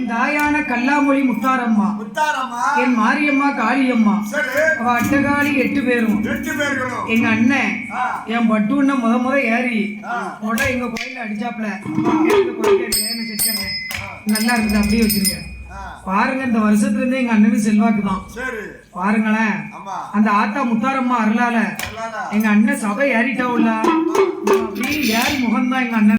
தாயான கல்லாமொழி முத்தாரம்மா, என் மாரியம்மா காளியம்மா, அவ அட்டகாளி 8 பேரும். எங்க அண்ணன் என் பட்டுன முத ஏறி எங்க கோயில அடிச்சாப்ல செச்சுறேன். நல்லா இருக்குது, அப்படியே வச்சிருக்க. பாருங்க, இந்த வருஷத்துல இருந்து எங்க அண்ணனுக்கு செல்வாக்கு தான். பாருங்களேன், அந்த ஆத்தா முத்தாரம்மா அருளால எங்க அண்ணன் சபை ஏறிட்டா உள்ள அப்படியே ஏறி முகம்தான் எங்க அண்ணன்.